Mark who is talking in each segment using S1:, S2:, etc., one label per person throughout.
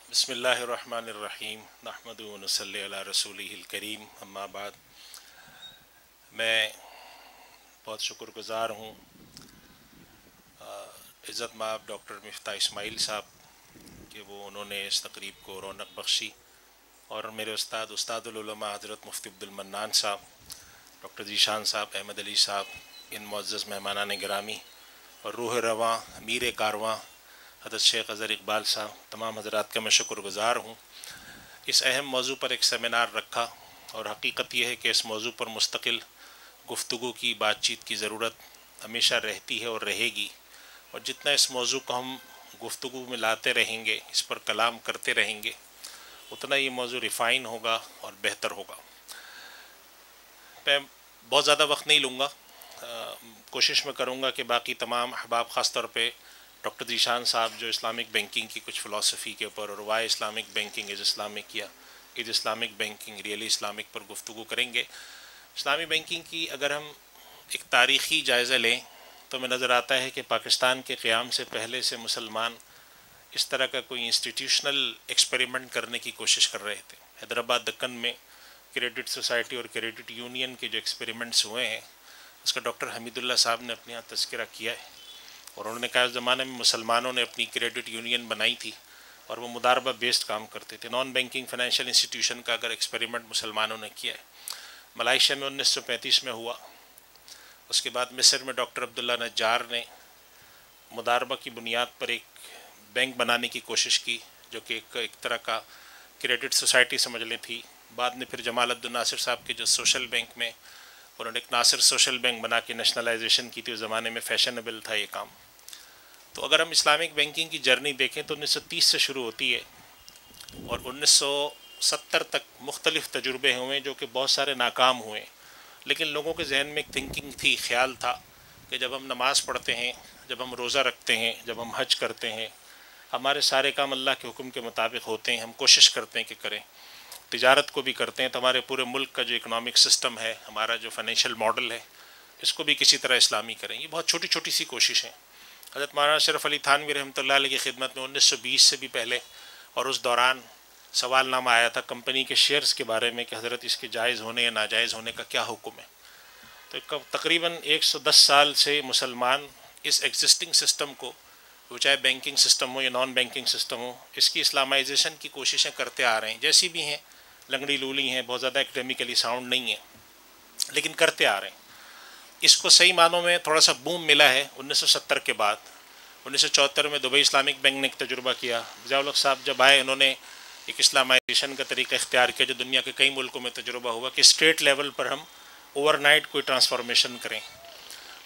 S1: بسم اللہ الرحمن الرحیم نحمد و نصلی علی رسولہ الکریم اما بعد. میں بہت شکر گزار ہوں عزت مآب ڈاکٹر مفتاح اسماعیل صاحب کہ انہوں نے اس تقریب کو رونق بخشی، اور میرے استاد العلماء حضرت مفتی عبد المنان صاحب، ڈاکٹر ذیشان صاحب، احمد علی صاحب، ان معزز مہمانان گرامی اور روح رواں امیر کارواں حضرت شیخ اظہر اقبال صاحب، تمام حضرات کا میں شکر گزار ہوں. اس اہم موضوع پر ایک سیمینار رکھا، اور حقیقت یہ ہے کہ اس موضوع پر مستقل گفتگو کی، بات چیت کی ضرورت ہمیشہ رہتی ہے اور رہے گی، اور جتنا اس موضوع کو ہم گفتگو میں لاتے رہیں گے، اس پر کلام کرتے رہیں گے، اتنا یہ موضوع ریفائن ہوگا اور بہتر ہوگا. میں بہت زیادہ وقت نہیں لوں گا، کوشش میں کروں گا کہ باقی تمام احباب، خاص طور پہ ڈاکٹر ذیشان صاحب جو اسلامک بینکنگ کی کچھ فلسفی کے اوپر، اور why Islamic banking is Islamic یا is Islamic banking really Islamic پر گفتگو کریں گے. اسلامی بینکنگ کی اگر ہم ایک تاریخی جائزہ لیں تو ہمیں نظر آتا ہے کہ پاکستان کے قیام سے پہلے سے مسلمان اس طرح کا کوئی انسٹیٹیوشنل ایکسپیریمنٹ کرنے کی کوشش کر رہے تھے. حیدرآباد دکن میں کریڈٹ سوسائٹی اور کریڈٹ یونین کے جو ایکسپیریمنٹس ہوئے ہیں، اس کا ڈاکٹر حمید اللہ صاحب نے اپنے یہاں تذکرہ کیا ہے، اور انہوں نے کہا اس زمانے میں مسلمانوں نے اپنی کریڈٹ یونین بنائی تھی اور وہ مداربہ بیسڈ کام کرتے تھے. نان بینکنگ فائنینشیل انسٹیٹیوشن کا اگر ایکسپیریمنٹ مسلمانوں نے کیا ہے، ملائیشیا میں 1935 میں ہوا. اس کے بعد مصر میں ڈاکٹر عبداللہ نجار نے مداربہ کی بنیاد پر ایک بینک بنانے کی کوشش کی، جو کہ ایک طرح کا کریڈٹ سوسائٹی سمجھ لیں تھی. بعد میں پھر جمال الدین ناصر صاحب کے جو سوشل بینک میں انہوں نے ایک ناصر سوشل بینک بنا کے نیشنلائزیشن کی تھی، اس زمانے میں فیشنیبل تھا یہ کام. تو اگر ہم اسلامک بینکنگ کی جرنی دیکھیں تو 1930 سے شروع ہوتی ہے، اور 1970 تک مختلف تجربے ہوئے جو کہ بہت سارے ناکام ہوئے، لیکن لوگوں کے ذہن میں ایک تھنکنگ تھی، خیال تھا کہ جب ہم نماز پڑھتے ہیں، جب ہم روزہ رکھتے ہیں، جب ہم حج کرتے ہیں، ہمارے سارے کام اللہ کے حکم کے مطابق ہوتے ہیں، ہم کوشش کرتے ہیں کہ کریں، تجارت کو بھی کرتے ہیں، تو ہمارے پورے ملک کا جو اکنامک سسٹم ہے، ہمارا جو فائنینشیل ماڈل ہے، اس کو بھی کسی طرح اسلامی کریں. یہ بہت چھوٹی چھوٹی سی کوششیں. حضرت مولانا شرف علی تھانوی رحمۃ اللہ علیہ کی خدمت میں 1920 سے بھی پہلے اور اس دوران سوال نامہ آیا تھا کمپنی کے شیئرز کے بارے میں کہ حضرت اس کے جائز ہونے یا ناجائز ہونے کا کیا حکم ہے. تو تقریباً 110 سال سے مسلمان اس ایگزسٹنگ سسٹم کو، وہ چاہے بینکنگ سسٹم ہو یا نان بینکنگ سسٹم ہو، اس کی اسلامائزیشن کی کوششیں کرتے آ رہے ہیں، جیسی بھی ہیں، لنگڑی لولی ہیں، بہت زیادہ ایکڈیمیکلی ساؤنڈ نہیں ہیں، لیکن کرتے آ رہے ہیں. اس کو صحیح معنوں میں تھوڑا سا بوم ملا ہے 1970 کے بعد. 1974 میں دبئی اسلامک بینک نے ایک تجربہ کیا. ضیاء الحق صاحب جب آئے، انہوں نے ایک اسلامائزیشن کا طریقہ اختیار کیا جو دنیا کے کئی ملکوں میں تجربہ ہوا کہ اسٹیٹ لیول پر ہم اوور نائٹ کوئی ٹرانسفارمیشن کریں.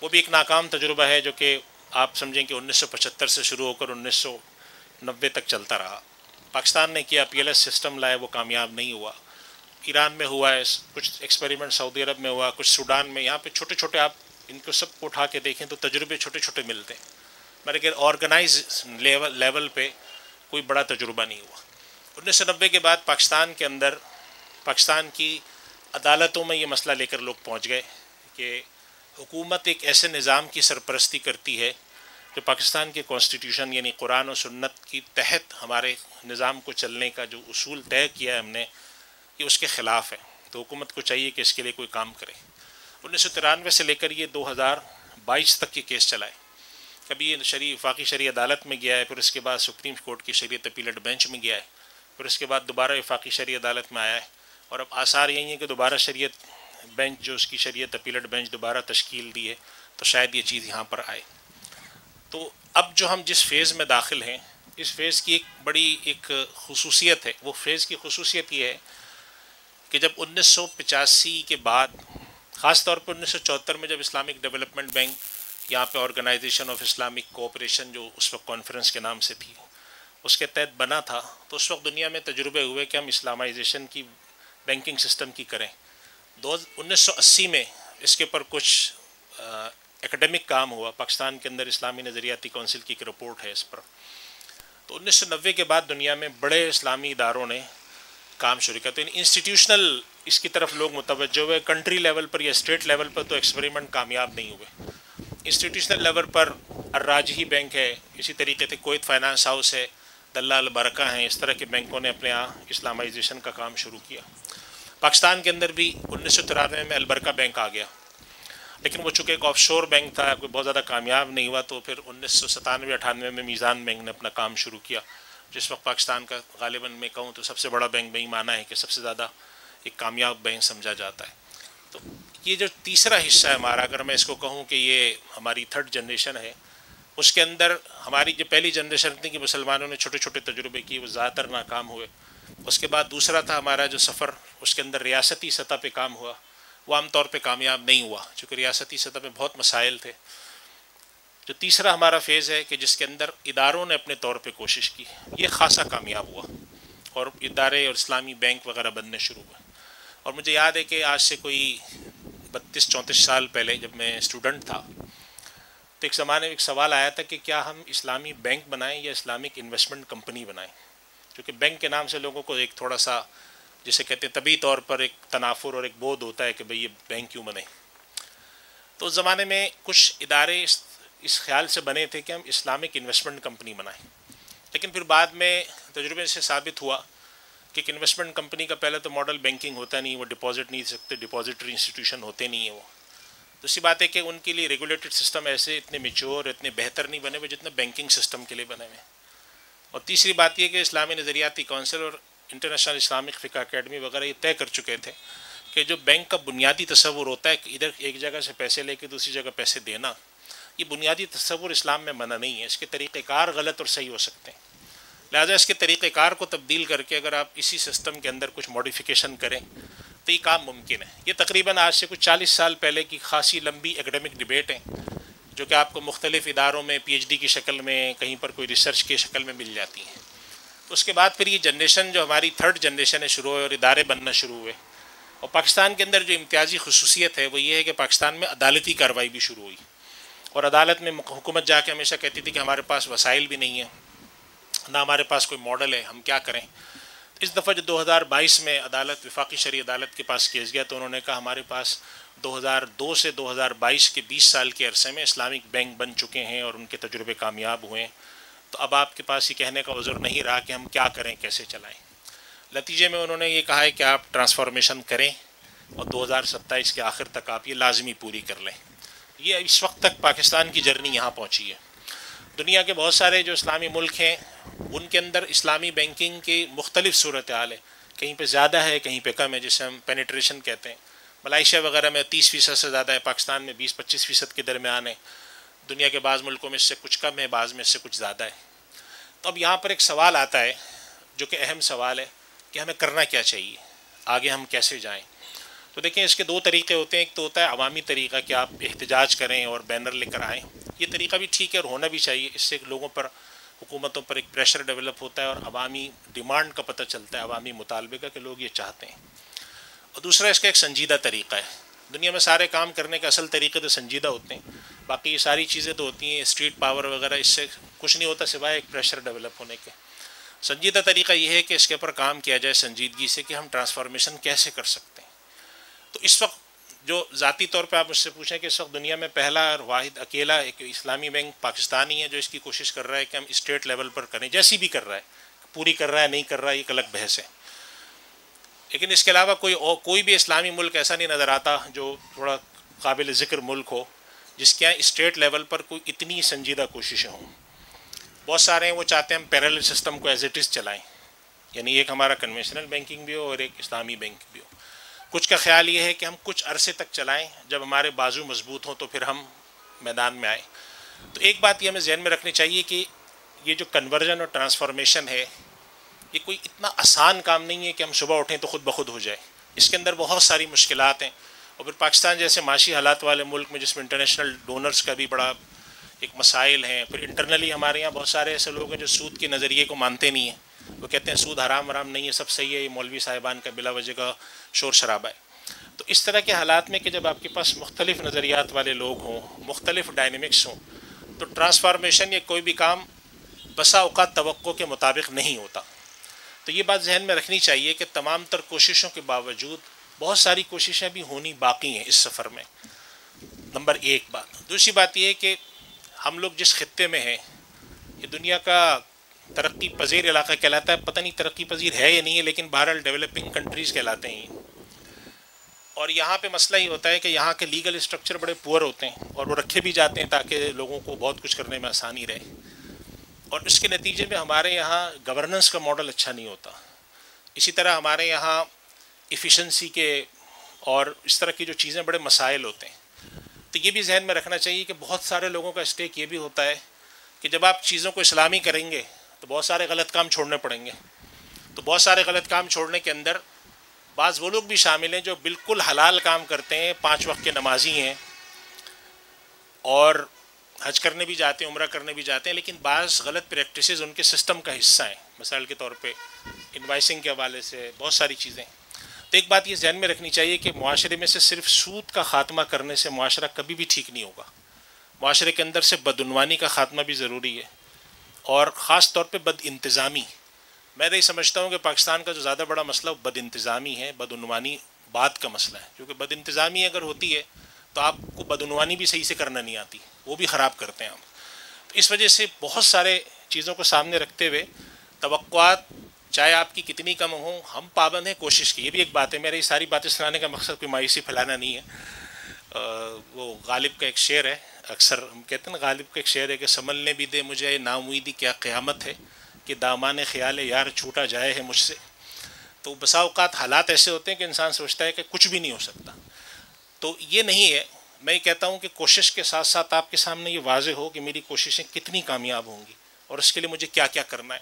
S1: وہ بھی ایک ناکام تجربہ ہے جو کہ آپ سمجھیں کہ 1975 سے شروع ہو کر 1990 تک چلتا رہا. پاکستان نے کیا، پی ایل ایس سسٹم لائے، وہ کامیاب نہیں ہوا. ایران میں ہوا ہے کچھ ایکسپیریمنٹ، سعودی عرب میں ہوا کچھ، سوڈان میں. یہاں پہ چھوٹے چھوٹے آپ ان کو سب کو اٹھا کے دیکھیں تو تجربے چھوٹے چھوٹے ملتے ہیں، مگر آرگنائز لیول پہ کوئی بڑا تجربہ نہیں ہوا. 1990 کے بعد پاکستان کے اندر، پاکستان کی عدالتوں میں یہ مسئلہ لے کر لوگ پہنچ گئے کہ حکومت ایک ایسے نظام کی سرپرستی کرتی ہے جو پاکستان کے کانسٹیٹیوشن یعنی قرآن و سنت کی تحت ہمارے نظام کو چلنے کا جو اصول طے کیا ہے ہم نے، یہ اس کے خلاف ہے. تو حکومت کو چاہیے کہ اس کے لیے کوئی کام کرے. 1993 سے لے کر یہ 2022 تک یہ کیس چلائے. کبھی یہ وفاقی شرعی عدالت میں گیا ہے، پھر اس کے بعد سپریم کورٹ کی شریعت اپیلٹ بینچ میں گیا ہے، پھر اس کے بعد دوبارہ وفاقی شرعی عدالت میں آیا ہے، اور اب آثار یہی ہیں کہ دوبارہ شریعت بینچ، جو اس کی شریعت اپیلٹ بینچ دوبارہ تشکیل دی ہے، تو شاید یہ چیز یہاں پر آئے. تو اب جو ہم جس فیز میں داخل ہیں، اس فیز کی ایک بڑی ایک خصوصیت ہے. وہ فیز کی خصوصیت یہ ہے کہ جب 1985 کے بعد، خاص طور پر 1974 میں جب اسلامک ڈیولپمنٹ بینک یہاں پہ آرگنائزیشن آف اسلامک کوآپریشن جو اس وقت کانفرنس کے نام سے تھی، اس کے تحت بنا تھا، تو اس وقت دنیا میں تجربے ہوئے کہ ہم اسلامائزیشن کی بینکنگ سسٹم کی کریں. 1980 میں اس کے پر کچھ ایکڈیمک کام ہوا. پاکستان کے اندر اسلامی نظریاتی کونسل کی ایک رپورٹ ہے اس پر. تو 1990 کے بعد دنیا میں بڑے اسلامی اداروں نے کام شروع کیا. تو انسٹیٹیوشنل اس کی طرف لوگ متوجہ ہوئے. کنٹری لیول پر یا اسٹیٹ لیول پر تو ایکسپیریمنٹ کامیاب نہیں ہوئے. انسٹیٹیوشنل لیول پر الراجحی بینک ہے، اسی طریقے سے کویت فائنانس ہاؤس ہے، دلال برکہ ہیں، اس طرح کے بینکوں نے اپنے یہاں اسلامائزیشن کا کام شروع کیا۔ پاکستان کے اندر بھی 1993 میں البرکہ بینک آ گیا، لیکن وہ چونکہ ایک آف شور بینک تھا، کوئی بہت زیادہ کامیاب نہیں ہوا، تو پھر 1997-98 میں میزان بینک نے اپنا کام شروع کیا، جس وقت پاکستان کا غالباً میں کہوں تو سب سے بڑا بینک میں ہی مانا ہے کہ سب سے زیادہ ایک کامیاب بینک سمجھا جاتا ہے۔ تو یہ جو تیسرا حصہ ہے ہمارا، اگر میں اس کو کہوں کہ یہ ہماری تھرڈ جنریشن ہے، اس کے اندر ہماری جو پہلی جنریشن تھی کہ مسلمانوں نے چھوٹے چھوٹے تجربے کیے، وہ زیادہ تر ناکام ہوئے۔ اس کے بعد دوسرا تھا ہمارا جو سفر، اس کے اندر ریاستی سطح پہ کام ہوا، وہ عام طور پہ کامیاب نہیں ہوا، چونکہ ریاستی سطح پہ بہت مسائل تھے۔ جو تیسرا ہمارا فیز ہے کہ جس کے اندر اداروں نے اپنے طور پہ کوشش کی، یہ خاصا کامیاب ہوا، اور ادارے اور اسلامی بینک وغیرہ بننے شروع ہوئے۔ اور مجھے یاد ہے کہ آج سے کوئی 32-34 سال پہلے جب میں اسٹوڈنٹ تھا، تو ایک زمانے میں ایک سوال آیا تھا کہ کیا ہم اسلامی بینک بنائیں یا اسلامک انویسٹمنٹ کمپنی بنائیں، کیونکہ بینک کے نام سے لوگوں کو ایک تھوڑا سا جسے کہتے ہیں طبی طور پر ایک تنافر اور ایک بودھ ہوتا ہے کہ بھئی یہ بینک کیوں بنے۔ تو اس زمانے میں کچھ ادارے اس خیال سے بنے تھے کہ ہم اسلامک انویسٹمنٹ کمپنی بنائیں، لیکن پھر بعد میں تجربے سے ثابت ہوا کہ ایک انویسٹمنٹ کمپنی کا پہلے تو ماڈل بینکنگ ہوتا نہیں، وہ ڈپازٹ نہیں سکتے، ڈپازٹری انسٹیٹیوشن ہوتے نہیں ہیں وہ۔ دوسری بات ہے کہ ان کے لیے ریگولیٹڈ سسٹم ایسے اتنے میچور، اتنے بہتر نہیں بنے ہوئے جتنے بینکنگ سسٹم کے لیے بنے ہوئے۔ اور تیسری بات یہ کہ اسلامی نظریاتی کونسل اور انٹرنیشنل اسلامک فقہ اکیڈمی وغیرہ یہ طے کر چکے تھے کہ جو بینک کا بنیادی تصور ہوتا ہے کہ ادھر ایک جگہ سے پیسے لے کے دوسری جگہ پیسے دینا، یہ بنیادی تصور اسلام میں منع نہیں ہے، اس کے طریقہ کار غلط اور صحیح ہو سکتے ہیں، لہٰذا اس کے طریقہ کار کو تبدیل کر کے اگر آپ اسی سسٹم کے اندر کچھ موڈیفیکیشن کریں تو یہ کام ممکن ہے۔ یہ تقریباً آج سے کچھ 40 سال پہلے کی خاصی لمبی ایکڈیمک ڈبیٹ ہیں، جو کہ آپ کو مختلف اداروں میں پی ایچ ڈی کی شکل میں، کہیں پر کوئی ریسرچ کی شکل میں مل جاتی ہیں۔ اس کے بعد پھر یہ جنریشن جو ہماری تھرڈ جنریشن ہے شروع ہوئے اور ادارے بننا شروع ہوئے، اور پاکستان کے اندر جو امتیازی خصوصیت ہے وہ یہ ہے کہ پاکستان میں عدالتی کارروائی بھی شروع ہوئی، اور عدالت میں حکومت جا کے ہمیشہ کہتی تھی کہ ہمارے پاس وسائل بھی نہیں ہیں، نہ ہمارے پاس کوئی ماڈل ہے، ہم کیا کریں۔ اس دفعہ جو 2022 میں عدالت، وفاقی شرعی عدالت کے پاس کیس گیا، تو انہوں نے کہا ہمارے پاس 2002 سے 2022 کے 20 سال کے عرصے میں اسلامک بینک بن چکے ہیں اور ان کے تجربے کامیاب ہوئے ہیں، تو اب آپ کے پاس یہ کہنے کا عذر نہیں رہا کہ ہم کیا کریں، کیسے چلائیں۔ نتیجے میں انہوں نے یہ کہا ہے کہ آپ ٹرانسفارمیشن کریں اور 2027 کے آخر تک آپ یہ لازمی پوری کر لیں۔ یہ اس وقت تک پاکستان کی جرنی یہاں پہنچی ہے۔ دنیا کے بہت سارے جو اسلامی ملک ہیں ان کے اندر اسلامی بینکنگ کی مختلف صورتحال ہے، کہیں پہ زیادہ ہے، کہیں پہ کم ہے، جسے ہم پینیٹریشن کہتے ہیں۔ ملائیشیا وغیرہ میں 30% سے زیادہ ہے، پاکستان میں 20-25% کے درمیان ہے، دنیا کے بعض ملکوں میں اس سے کچھ کم ہے، بعض میں اس سے کچھ زیادہ ہے۔ تو اب یہاں پر ایک سوال آتا ہے جو کہ اہم سوال ہے کہ ہمیں کرنا کیا چاہیے، آگے ہم کیسے جائیں۔ تو دیکھیں اس کے دو طریقے ہوتے ہیں، ایک تو ہوتا ہے عوامی طریقہ کہ آپ احتجاج کریں اور بینر لے کر آئیں، یہ طریقہ بھی ٹھیک ہے اور ہونا بھی چاہیے، اس سے لوگوں پر، حکومتوں پر ایک پریشر ڈیولپ ہوتا ہے اور عوامی ڈیمانڈ کا پتہ چلتا ہے، عوامی مطالبے کا کہ لوگ یہ چاہتے ہیں۔ اور دوسرا اس کا ایک سنجیدہ طریقہ ہے۔ دنیا میں سارے کام کرنے کے اصل طریقے تو سنجیدہ ہوتے ہیں، باقی یہ ساری چیزیں تو ہوتی ہیں اسٹریٹ پاور وغیرہ، اس سے کچھ نہیں ہوتا سوائے ایک پریشر ڈیولپ ہونے کے۔ سنجیدہ طریقہ یہ ہے کہ اس کے اوپر کام کیا جائے سنجیدگی سے کہ ہم ٹرانسفارمیشن کیسے کر سکتے ہیں۔ تو اس وقت جو ذاتی طور پہ آپ مجھ سے پوچھیں کہ اس وقت دنیا میں پہلا اور واحد اکیلا ایک اسلامی بینک پاکستانی ہے جو اس کی کوشش کر رہا ہے کہ ہم اسٹیٹ لیول پر کریں، جیسی بھی کر رہا ہے، پوری کر رہا ہے نہیں کر رہا ہے ایک الگ بحث ہے، لیکن اس کے علاوہ کوئی بھی اسلامی ملک ایسا نہیں نظر آتا جو تھوڑا قابل ذکر ملک ہو جس کے یہاں اسٹیٹ لیول پر کوئی اتنی سنجیدہ کوششیں ہوں۔ بہت سارے ہیں وہ چاہتے ہیں ہم پیرالل سسٹم کو ایز اٹ از چلائیں، یعنی ایک ہمارا کنونشنل بینکنگ بھی ہو اور ایک اسلامی بینک بھی ہو۔ کچھ کا خیال یہ ہے کہ ہم کچھ عرصے تک چلائیں، جب ہمارے بازو مضبوط ہوں تو پھر ہم میدان میں آئیں۔ تو ایک بات یہ ہمیں ذہن میں رکھنی چاہیے کہ یہ جو کنورژن اور ٹرانسفارمیشن ہے یہ کوئی اتنا آسان کام نہیں ہے کہ ہم صبح اٹھیں تو خود بخود ہو جائے، اس کے اندر بہت ساری مشکلات ہیں، اور پھر پاکستان جیسے معاشی حالات والے ملک میں جس میں انٹرنیشنل ڈونرز کا بھی بڑا ایک مسائل ہیں، پھر انٹرنلی ہمارے یہاں بہت سارے ایسے لوگ ہیں جو سود کے نظریے کو مانتے نہیں ہیں، وہ کہتے ہیں سود حرام نہیں ہے، سب صحیح ہے، یہ مولوی صاحبان کا بلا وجہ کا شور شرابہ ہے۔ تو اس طرح کے حالات میں کہ جب آپ کے پاس مختلف نظریات والے لوگ ہوں، مختلف ڈائنمکس ہوں، تو ٹرانسفارمیشن یا کوئی بھی کام بسا اوقات توقع کے مطابق نہیں ہوتا۔ تو یہ بات ذہن میں رکھنی چاہیے کہ تمام تر کوششوں کے باوجود بہت ساری کوششیں بھی ہونی باقی ہیں اس سفر میں، نمبر ایک بات۔ دوسری بات یہ ہے کہ ہم لوگ جس خطے میں ہیں یہ دنیا کا ترقی پذیر علاقہ کہلاتا ہے، پتہ نہیں ترقی پذیر ہے یا نہیں ہے، لیکن بہرحال ڈیولپنگ کنٹریز کہلاتے ہیں. اور یہاں پہ مسئلہ ہی ہوتا ہے کہ یہاں کے لیگل اسٹرکچر بڑے پور ہوتے ہیں، اور وہ رکھے بھی جاتے ہیں تاکہ لوگوں کو بہت کچھ کرنے میں آسانی رہے، اور اس کے نتیجے میں ہمارے یہاں گورننس کا ماڈل اچھا نہیں ہوتا. اسی طرح ہمارے یہاں ایفیشنسی کے اور اس طرح کی جو چیزیں بڑے مسائل ہوتے ہیں. تو یہ بھی ذہن میں رکھنا چاہیے کہ بہت سارے لوگوں کا اسٹیک یہ بھی ہوتا ہے کہ جب آپ چیزوں کو اسلامی کریں گے تو بہت سارے غلط کام چھوڑنے پڑیں گے. تو بہت سارے غلط کام چھوڑنے کے اندر بعض وہ لوگ بھی شامل ہیں جو بالکل حلال کام کرتے ہیں، 5 وقت کے نمازی ہیں اور حج کرنے بھی جاتے ہیں، عمرہ کرنے بھی جاتے ہیں، لیکن بعض غلط پریکٹسز ان کے سسٹم کا حصہ ہیں. مثال کے طور پہ انوائسنگ کے حوالے سے بہت ساری چیزیں. تو ایک بات یہ ذہن میں رکھنی چاہیے کہ معاشرے میں سے صرف سود کا خاتمہ کرنے سے معاشرہ کبھی بھی ٹھیک نہیں ہوگا. معاشرے کے اندر سے بدعنوانی کا خاتمہ بھی ضروری ہے، اور خاص طور پہ بد انتظامی. میں نہیں سمجھتا ہوں کہ پاکستان کا جو زیادہ بڑا مسئلہ بد انتظامی ہے، بدعنوانی بعد کا مسئلہ ہے. کیونکہ بد انتظامی اگر ہوتی ہے تو آپ کو بدعنوانی بھی صحیح سے کرنا نہیں آتی، وہ بھی خراب کرتے ہیں ہم. تو اس وجہ سے بہت سارے چیزوں کو سامنے رکھتے ہوئے توقعات چاہے آپ کی کتنی کم ہوں، ہم پابند ہیں کوشش کی. یہ بھی ایک بات ہے، میرے یہ ساری باتیں سنانے کا مقصد کوئی مایوسی پھیلانا نہیں ہے. وہ غالب کا ایک شعر ہے، اکثر ہم کہتے ہیں نا غالب کا ایک شعر ہے کہ سنبھلنے بھی دے مجھے ناامیدی کیا قیامت ہے، کہ دامان خیال یار چھوٹا جائے ہے مجھ سے. تو بسا اوقات حالات ایسے ہوتے ہیں کہ انسان سوچتا ہے کہ کچھ بھی نہیں ہو سکتا. تو یہ نہیں ہے. میں یہ کہتا ہوں کہ کوشش کے ساتھ ساتھ آپ کے سامنے یہ واضح ہو کہ میری کوششیں کتنی کامیاب ہوں گی اور اس کے لیے مجھے کیا کیا کرنا ہے.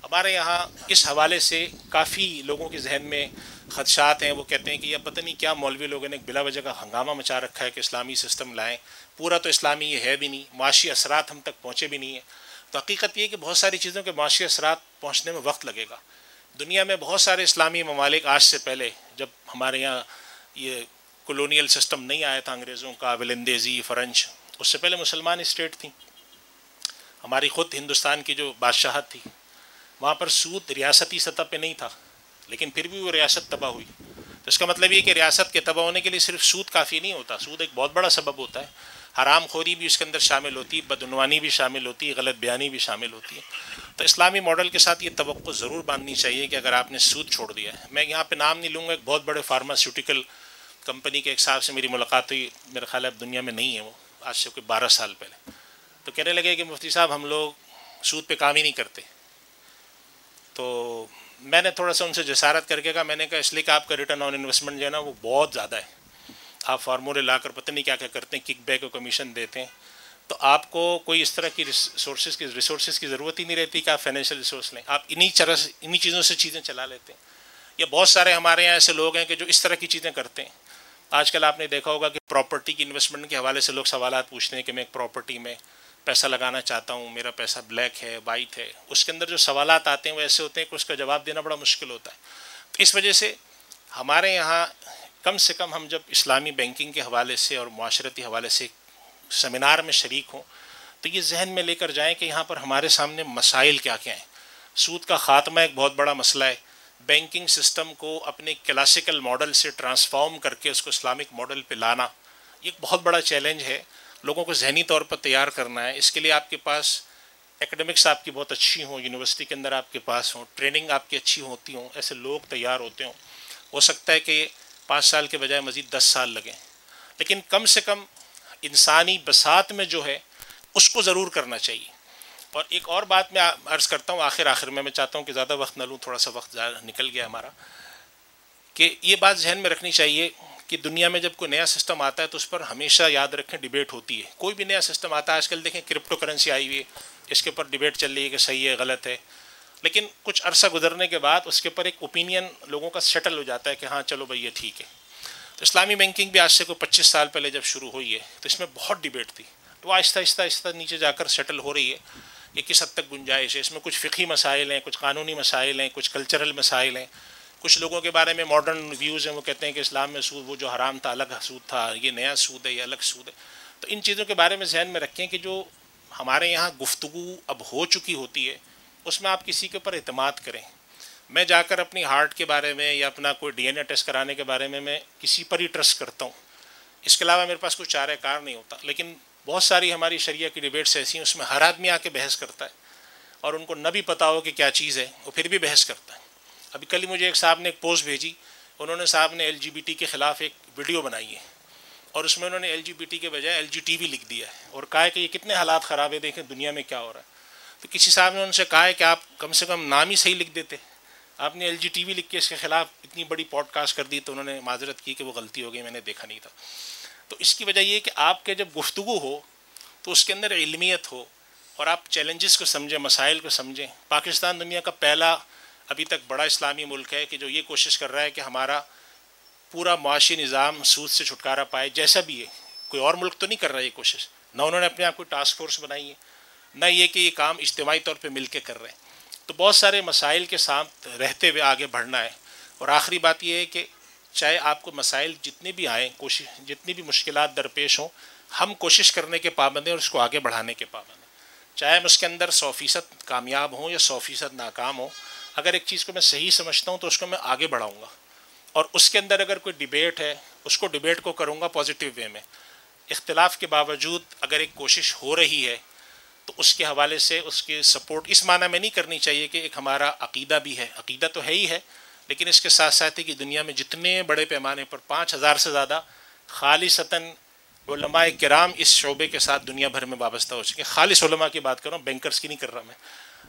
S1: ہمارے یہاں اس حوالے سے کافی لوگوں کے ذہن میں خدشات ہیں. وہ کہتے ہیں کہ یہ پتہ نہیں کیا مولوی لوگوں نے بلا وجہ کا ہنگامہ مچا رکھا ہے کہ اسلامی سسٹم لائیں. پورا تو اسلامی یہ ہے بھی نہیں، معاشی اثرات ہم تک پہنچے بھی نہیں ہیں. تو حقیقت یہ ہے کہ بہت ساری چیزوں کے معاشی اثرات پہنچنے میں وقت لگے گا. دنیا میں بہت سارے اسلامی ممالک آج سے پہلے، جب ہمارے یہاں یہ کولونیل سسٹم نہیں آیا تھا انگریزوں کا، ولندیزی، فرنچ، اس سے پہلے مسلمان اسٹیٹ تھیں. ہماری خود ہندوستان کی جو بادشاہت تھی، وہاں پر سود ریاستی سطح پہ نہیں تھا، لیکن پھر بھی وہ ریاست تباہ ہوئی. تو اس کا مطلب یہ کہ ریاست کے تباہ ہونے کے لیے صرف سود کافی نہیں ہوتا. سود ایک بہت بڑا سبب ہوتا ہے. حرام خوری بھی اس کے اندر شامل ہوتی ہے، بدعنوانی بھی شامل ہوتی ہے، غلط بیانی بھی شامل ہوتی ہے. تو اسلامی ماڈل کے ساتھ یہ توقع ضرور باندھنی چاہیے کہ اگر آپ نے سود چھوڑ دیا ہے. میں یہاں پہ نام نہیں لوں گا، ایک بہت بڑے فارماسیوٹیکل کمپنی کے ایک صاحب سے میری ملاقات ہوئی، میرا خیال ہے اب دنیا میں نہیں ہے وہ، آج سے کوئی 12 سال پہلے. تو کہنے لگے کہ مفتی صاحب ہم لوگ سود پہ کام ہی نہیں کرتے. تو میں نے تھوڑا سا ان سے جسارت کر کے کہا، میں نے کہا اس لیے کہ آپ کا ریٹرن آن انویسٹمنٹ جو ہے نا وہ بہت زیادہ ہے. آپ فارمولے لا کر پتہ نہیں کیا کیا کرتے ہیں، کک بیک اور کمیشن دیتے ہیں. تو آپ کو کوئی اس طرح کی ریسورسز کی ضرورت ہی نہیں رہتی کہ آپ فائنینشیل ریسورس لیں، آپ انہی چیزوں سے چیزیں چلا لیتے ہیں. یا بہت سارے ہمارے یہاں ایسے لوگ ہیں کہ جو اس طرح کی چیزیں کرتے ہیں. آج کل آپ نے دیکھا ہوگا کہ پراپرٹی کی انویسٹمنٹ کے حوالے سے لوگ سوالات پوچھتے ہیں کہ میں ایک پراپرٹی میں پیسہ لگانا چاہتا ہوں، میرا پیسہ بلیک ہے، وائٹ ہے. اس کے اندر جو سوالات آتے ہیں وہ ایسے ہوتے ہیں کہ اس کا جواب دینا بڑا مشکل ہوتا ہے. تو اس وجہ سے ہمارے یہاں کم سے کم ہم جب اسلامی بینکنگ کے حوالے سے اور معاشرتی حوالے سے سیمینار میں شریک ہوں تو یہ ذہن میں لے کر جائیں کہ یہاں پر ہمارے سامنے مسائل کیا کیا ہیں. سود کا خاتمہ ایک بہت بڑا مسئلہ ہے. بینکنگ سسٹم کو اپنے کلاسیکل ماڈل سے ٹرانسفارم کر کے اس کو اسلامک ماڈل پہ لانا یہ ایک بہت بڑا چیلنج ہے. لوگوں کو ذہنی طور پر تیار کرنا ہے. اس کے لیے آپ کے پاس ایکڈمکس آپ کی بہت اچھی ہوں، یونیورسٹی کے اندر آپ کے پاس ہوں، ٹریننگ آپ کی اچھی ہوتی ہوں، ایسے لوگ تیار ہوتے ہوں. ہو سکتا ہے کہ 5 سال کے بجائے مزید 10 سال لگیں، لیکن کم سے کم انسانی بساط میں جو ہے اس کو ضرور کرنا چاہیے. اور ایک اور بات میں عرض کرتا ہوں آخر میں چاہتا ہوں کہ زیادہ وقت نہ لوں، تھوڑا سا وقت نکل گیا ہمارا، کہ یہ بات ذہن میں رکھنی چاہیے کہ دنیا میں جب کوئی نیا سسٹم آتا ہے تو اس پر ہمیشہ یاد رکھیں ڈیبیٹ ہوتی ہے. کوئی بھی نیا سسٹم آتا ہے، آج کل دیکھیں کرپٹو کرنسی آئی ہوئی ہے، اس کے اوپر ڈیبیٹ چل رہی ہے کہ صحیح ہے غلط ہے، لیکن کچھ عرصہ گزرنے کے بعد اس کے اوپر ایک اوپینین لوگوں کا سیٹل ہو جاتا ہے کہ ہاں چلو بھائی یہ ٹھیک ہے. تو اسلامی بینکنگ بھی آج سے کوئی 25 سال پہلے جب شروع ہوئی ہے تو اس میں بہت ڈیبیٹ تھی. وہ آہستہ آہستہ نیچے جا کر سیٹل ہو رہی ہے کہ کس حد تک گنجائش ہے. اس میں کچھ فقہی مسائل ہیں، کچھ قانونی مسائل ہیں، کچھ کلچرل مسائل ہیں. کچھ لوگوں کے بارے میں ماڈرن ویوز ہیں، وہ کہتے ہیں کہ اسلام میں سود وہ جو حرام تھا الگ سود تھا، یہ نیا سود ہے، یہ الگ سود ہے. تو ان چیزوں کے بارے میں ذہن میں رکھیں کہ جو ہمارے یہاں گفتگو اب ہو چکی ہوتی ہے اس میں آپ کسی کے اوپر اعتماد کریں. میں جا کر اپنی ہارٹ کے بارے میں یا اپنا کوئی ڈی این اے ٹیسٹ کرانے کے بارے میں کسی پر ہی ٹرسٹ کرتا ہوں. اس کے علاوہ میرے پاس کوئی چارہ کار نہیں ہوتا. لیکن بہت ساری ہماری شریعہ کی ڈیبیٹس ایسی ہیں اس میں ہر آدمی آ کے بحث کرتا ہے. اور ان کو نہ بھی پتہ ہو کہ کیا چیز ہے وہ پھر بھی بحث کرتا ہے. ابھی کل ہی مجھے ایک صاحب نے ایک پوسٹ بھیجی, انہوں نے صاحب نے LGBT کے خلاف ایک ویڈیو بنائی ہے اور اس میں انہوں نے LGBT کے بجائے LGTV لکھ دیا ہے اور کہا ہے کہ یہ کتنے حالات خراب ہے, دیکھیں دنیا میں کیا ہو رہا ہے. تو کسی صاحب نے ان سے کہا ہے کہ آپ کم سے کم نام ہی صحیح لکھ دیتے, آپ نے LGTV لکھ کے اس کے خلاف اتنی بڑی پوڈ کاسٹ کر دی. تو انہوں نے معذرت کی کہ وہ غلطی ہو گئی, میں نے دیکھا نہیں تھا. تو اس کی وجہ یہ کہ آپ کے جب گفتگو ہو تو اس کے اندر علمیت ہو اور آپ چیلنجز کو سمجھیں, مسائل کو سمجھیں. پاکستان دنیا کا پہلا ابھی تک بڑا اسلامی ملک ہے کہ جو یہ کوشش کر رہا ہے کہ ہمارا پورا معاشی نظام سود سے چھٹکارا پائے, جیسا بھی ہے. کوئی اور ملک تو نہیں کر رہا یہ کوشش, نہ انہوں نے اپنے آپ کو ٹاسک فورس بنائی ہے, نہ یہ کہ یہ کام اجتماعی طور پہ مل کے کر رہے ہیں. تو بہت سارے مسائل کے ساتھ رہتے ہوئے آگے بڑھنا ہے. اور آخری بات یہ ہے کہ چاہے آپ کو مسائل جتنے بھی آئیں, جتنی بھی مشکلات درپیش ہوں, ہم کوشش کرنے کے پابند ہیں اور اس کو آگے بڑھانے کے پابند ہیں. چاہے ہم اس کے اندر 100% کامیاب ہوں یا 100% ناکام ہوں, اگر ایک چیز کو میں صحیح سمجھتا ہوں تو اس کو میں آگے بڑھاؤں گا. اور اس کے اندر اگر کوئی ڈیبیٹ ہے اس کو ڈیبیٹ کو کروں گا پازیٹیو وے میں. اختلاف کے باوجود اگر ایک کوشش ہو رہی ہے تو اس کے حوالے سے اس کی سپورٹ اس معنی میں نہیں کرنی چاہیے کہ ایک ہمارا عقیدہ بھی ہے, عقیدہ تو ہے ہی ہے, لیکن اس کے ساتھ ساتھ ہی کہ دنیا میں جتنے بڑے پیمانے پر 5000 سے زیادہ خالصتاً علماء کرام اس شعبے کے ساتھ دنیا بھر میں وابستہ ہو چکے ہیں. خالص علماء کی بات کر رہا ہوں, بینکرز کی نہیں کر رہا میں,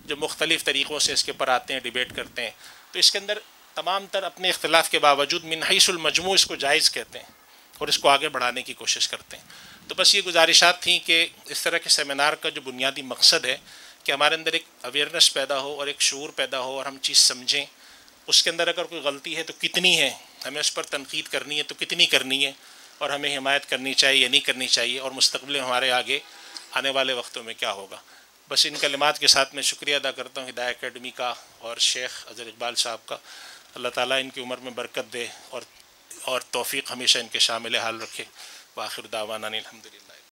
S1: جو مختلف طریقوں سے اس کے پر آتے ہیں, ڈیبیٹ کرتے ہیں. تو اس کے اندر تمام تر اپنے اختلاف کے باوجود من حیث المجموع اس کو جائز کہتے ہیں اور اس کو آگے بڑھانے کی کوشش کرتے ہیں. تو بس یہ گزارشات تھیں کہ اس طرح کے سیمینار کا جو بنیادی مقصد ہے کہ ہمارے اندر ایک اویئرنیس پیدا ہو اور ایک شعور پیدا ہو اور ہم چیز سمجھیں. اس کے اندر اگر کوئی غلطی ہے تو کتنی ہے, ہمیں اس پر تنقید کرنی ہے تو کتنی کرنی ہے, اور ہمیں حمایت کرنی چاہیے یا نہیں کرنی چاہیے, اور مستقبل میں ہمارے آگے آنے والے وقتوں میں کیا ہوگا. بس ان کلمات کے ساتھ میں شکریہ ادا کرتا ہوں ہدایہ اکیڈمی کا اور شیخ اظہر اقبال صاحب کا. اللہ تعالیٰ ان کی عمر میں برکت دے اور توفیق ہمیشہ ان کے شامل حال رکھے. وآخر دعوانا الحمدللہ.